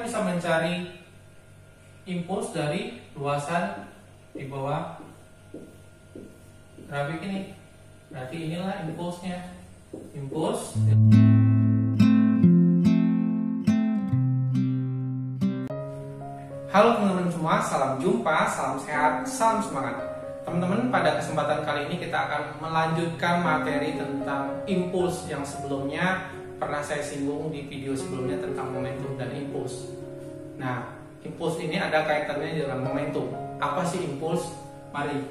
kita bisa mencari impuls dari luasan di bawah grafik ini. Berarti inilah impulsnya. Impuls. Halo teman-teman semua, salam jumpa, salam sehat, salam semangat. Teman-teman, pada kesempatan kali ini kita akan melanjutkan materi tentang impuls yang sebelumnya pernah saya singgung di video sebelumnya tentang momentum dan impuls. Nah, impuls ini ada kaitannya dengan momentum. Apa sih impuls? Mari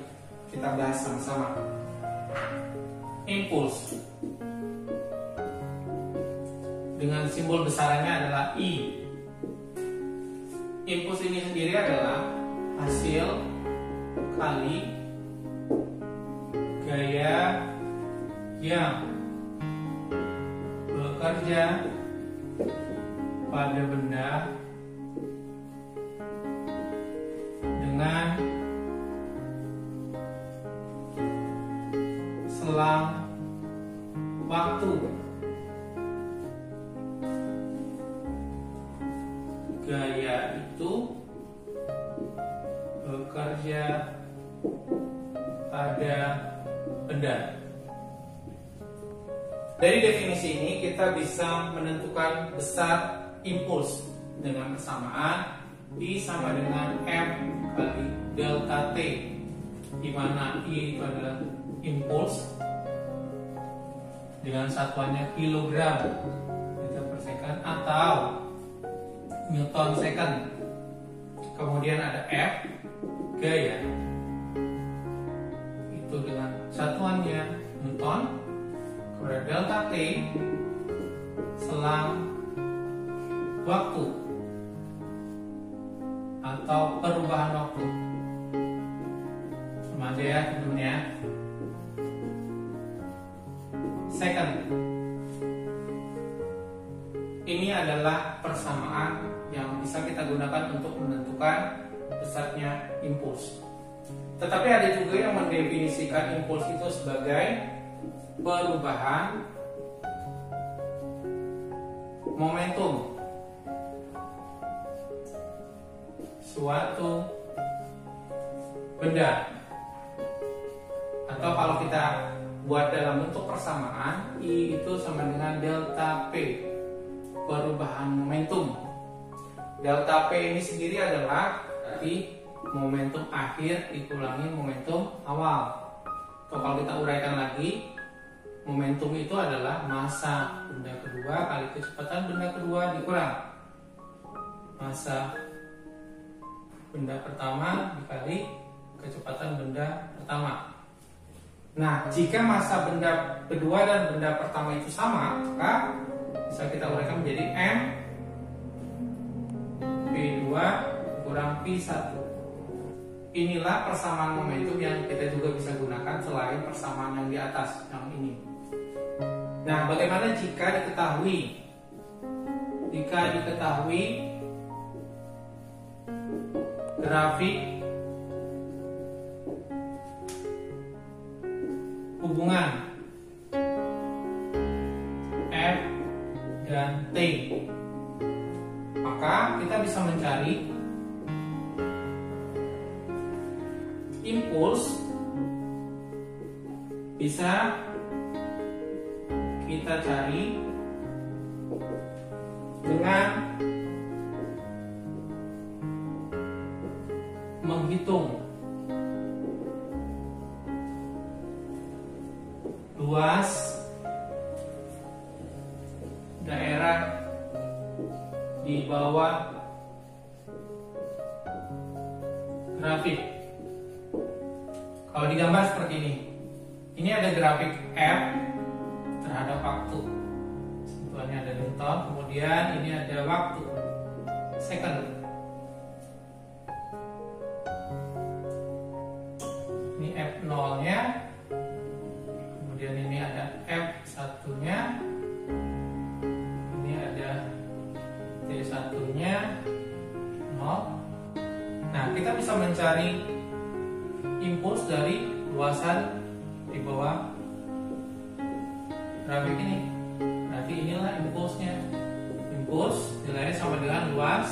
kita bahas sama-sama. Impuls dengan simbol besarnya adalah I. Impuls ini sendiri adalah hasil kali gaya yang bekerja pada benda dengan selang waktu. Gaya itu bekerja pada benda. Dari definisi ini kita bisa menentukan besar impuls dengan persamaan I sama dengan M kali delta T, di mana I itu adalah impuls dengan satuannya kilogram meter per second atau Newton second. Kemudian ada F, gaya, itu dengan satuannya Newton. Kemudian delta T, selang waktu atau perubahan waktu. Sama aja ya teman-teman ya. Second. Ini adalah persamaan yang bisa kita gunakan untuk menentukan besarnya impuls. Tetapi ada juga yang mendefinisikan impuls itu sebagai perubahan momentum suatu benda. Atau kalau kita buat dalam bentuk persamaan, I itu sama dengan delta P, perubahan momentum. Delta P ini sendiri adalah berarti momentum akhir dikurangi momentum awal. Atau kalau kita uraikan lagi, momentum itu adalah massa benda kedua kali kecepatan benda kedua dikurang massa benda pertama dikali kecepatan benda pertama. Nah, jika massa benda kedua dan benda pertama itu sama, maka bisa kita uraikan menjadi M P2 kurang P1. Inilah persamaan momentum yang kita juga bisa gunakan selain persamaan yang di atas, yang ini. Nah, bagaimana jika diketahui grafik hubungan F dan T? Maka kita bisa mencari impuls, bisa kita cari dengan menghitung luas daerah di bawah grafik. Kalau digambar seperti ini, ini ada grafik F terhadap waktu. Tentunya ada Newton, kemudian ini ada waktu second. Ini F0 nya, kemudian ini ada F1 nya, ini ada T1 nya 0. Nah, kita bisa mencari impuls dari luasan di bawah grafik ini. Berarti inilah impulsnya. impuls nilainya sama dengan luas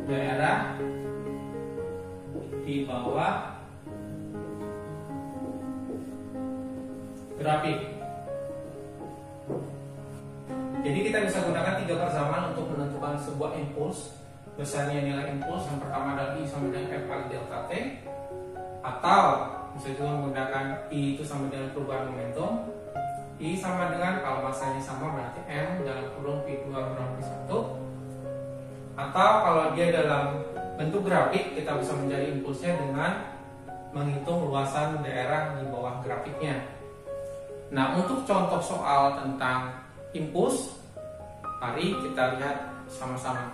daerah di bawah grafik. Jadi kita bisa gunakan 3 persamaan untuk menentukan sebuah impuls. Besarnya nilai impuls yang pertama adalah I sama dengan F kali delta T, atau bisa juga menggunakan I itu sama dengan perubahan momentum. I sama dengan, kalau masanya sama berarti M dalam kurung P2 kurang P1. Atau kalau dia dalam bentuk grafik, kita bisa mencari impulsnya dengan menghitung luasan daerah di bawah grafiknya. Nah, untuk contoh soal tentang impuls, mari kita lihat sama-sama.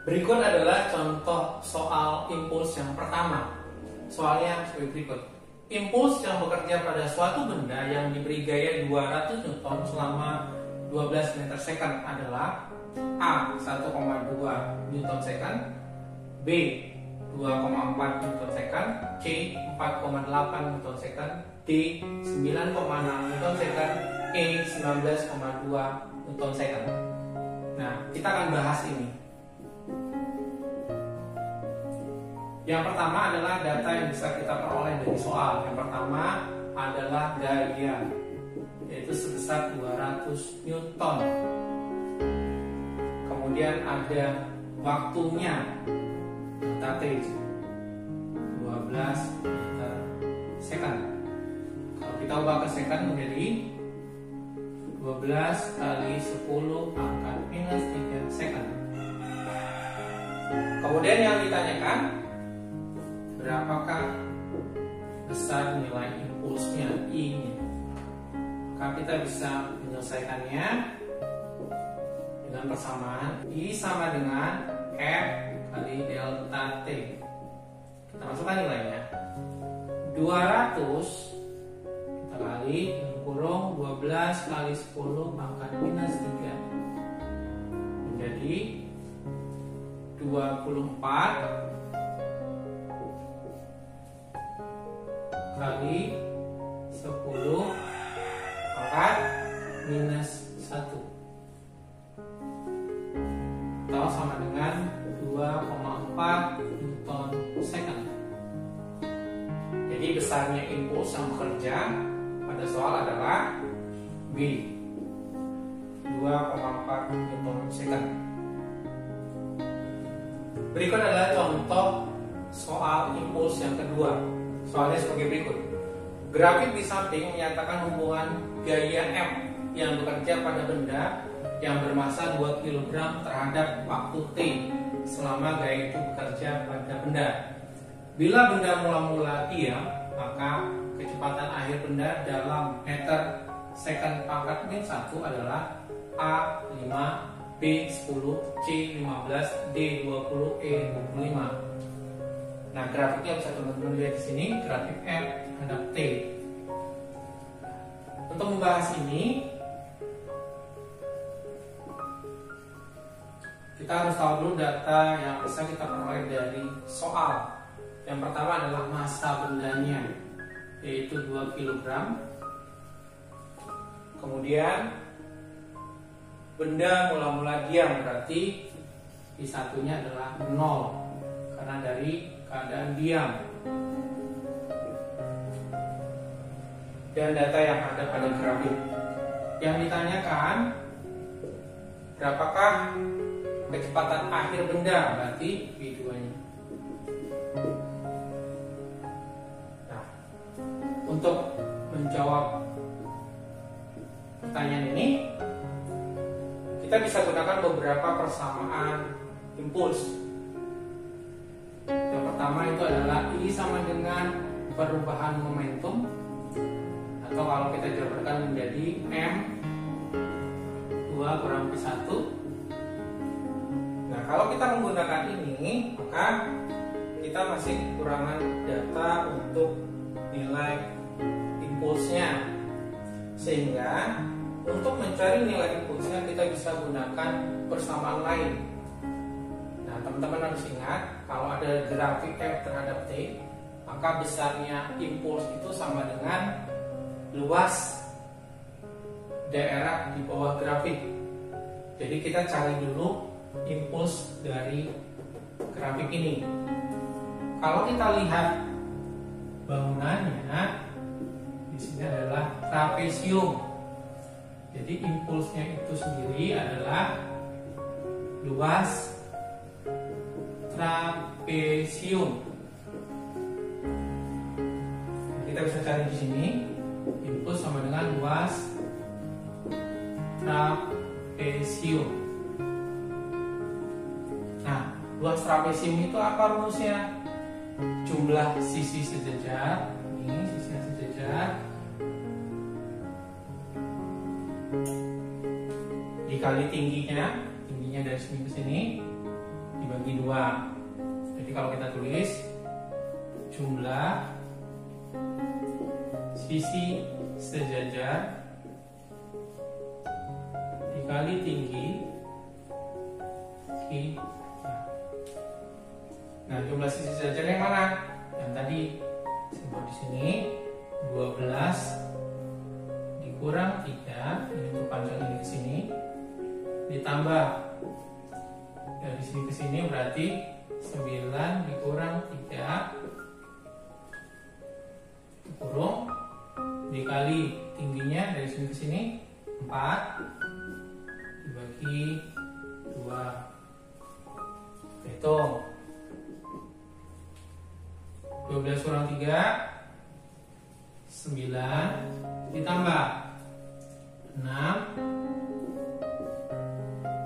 Berikut adalah contoh soal impuls yang pertama. Soalnya sebagai berikut. Impuls yang bekerja pada suatu benda yang diberi gaya 200 Newton selama 12 meter second adalah A 1,2 Newton second, B 2,4 Newton second, C 4,8 Newton second, D 9,6 Newton second, E 19,2 Newton second. Nah, kita akan bahas ini. Yang pertama adalah data yang bisa kita peroleh dari soal. Yang pertama adalah gaya, yaitu sebesar 200 Newton. Kemudian ada waktunya, delta T 12 meter second. Kalau kita ubah ke second menjadi 12 kali 10 pangkat minus 3 second. Kemudian yang ditanyakan, berapakah besar nilai impulsnya I-nya? Maka kita bisa menyelesaikannya dengan persamaan I sama dengan F kali delta T. Kita masukkan nilainya 200 kita kali kurung 12 kali 10 pangkat minus 3 menjadi 24 kali 10 pangkat minus 1, atau sama dengan 2,4 Newton second. Jadi besarnya impuls yang bekerja pada soal adalah B 2,4 Newton second. Berikut adalah contoh soal impuls yang kedua. Soalnya sebagai berikut. Grafik di samping menyatakan hubungan gaya M yang bekerja pada benda yang bermassa 2 kg terhadap waktu T selama gaya itu bekerja pada benda. Bila benda mula-mula diam, maka kecepatan akhir benda dalam meter second pangkat min 1 adalah A 5, B 10, C 15, D 20, E 25. Nah, grafiknya bisa teman-teman lihat di sini, grafik F terhadap T. Untuk membahas ini, kita harus tahu dulu data yang bisa kita peroleh dari soal. Yang pertama adalah massa bendanya, yaitu 2 kg. Kemudian benda mula-mula diam, berarti di satunya adalah 0 karena dari keadaan diam. Dan data yang ada pada grafik. Yang ditanyakan, berapakah kecepatan akhir benda, berarti V2-nya. Nah, untuk menjawab pertanyaan ini, kita bisa gunakan beberapa persamaan impuls. Yang pertama itu adalah I sama dengan perubahan momentum, atau kalau kita jabarkan menjadi M 2 kurang P1. Nah, kalau kita menggunakan ini, maka kita masih kekurangan data untuk nilai impulsnya. Sehingga untuk mencari nilai impulsnya kita bisa gunakan persamaan lain. Nah, teman-teman harus ingat, kalau ada grafik F terhadap T, maka besarnya impuls itu sama dengan luas daerah di bawah grafik. Jadi kita cari dulu impuls dari grafik ini. Kalau kita lihat bangunannya, di sini adalah trapesium. Jadi impulsnya itu sendiri adalah luas trapesium. Kita bisa cari di sini, impuls sama dengan luas trapesium. Nah, luas trapesium itu apa rumusnya? Jumlah sisi sejajar, ini sisi sejajar, dikali tingginya dari sini ke sini dibagi 2. Jadi kalau kita tulis jumlah sisi sejajar dikali tinggi Q. Nah, jumlah sisi sejajar yang mana? Yang tadi saya buat di sini 12 dikurang 3, ini untuk panjang ini ke sini, ditambah dari sini ke sini berarti 9 dikurang 3 kurung dikali tingginya dari sini ke sini 4 dibagi 2. Hitung 12 kurang 3 9 ditambah 6.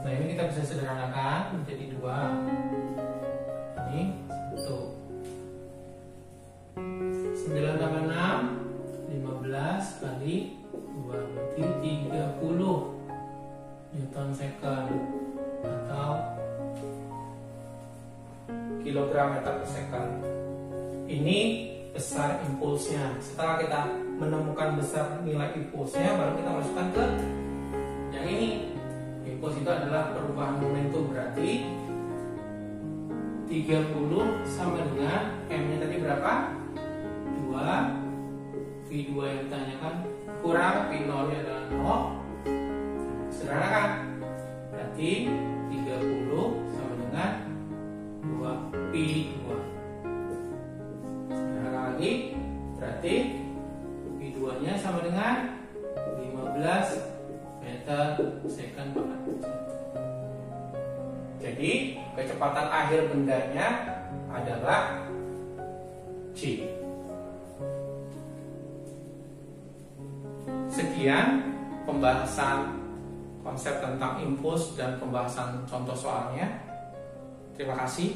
Nah, ini kita bisa sederhanakan menjadi 2. Ini 1. 9 tambah 6 15 kali 2 berarti 30 Newton second atau kilogram meter per second. Ini besar impulsnya. Setelah kita menemukan besar nilai impulsnya, baru kita masukkan ke yang ini. Impuls itu adalah perubahan momentum, berarti 30 sama dengan M-nya tadi berapa? 2. V2 yang ditanyakan kurang V0 nya adalah 0. Sederhanakan. Berarti 30 sama dengan 2 V2. Sederhanakan lagi. Berarti V2 nya sama dengan 15 meter second per detik. Jadi kecepatan akhir bendanya adalah C. Sekian pembahasan konsep tentang impuls dan pembahasan contoh soalnya. Terima kasih.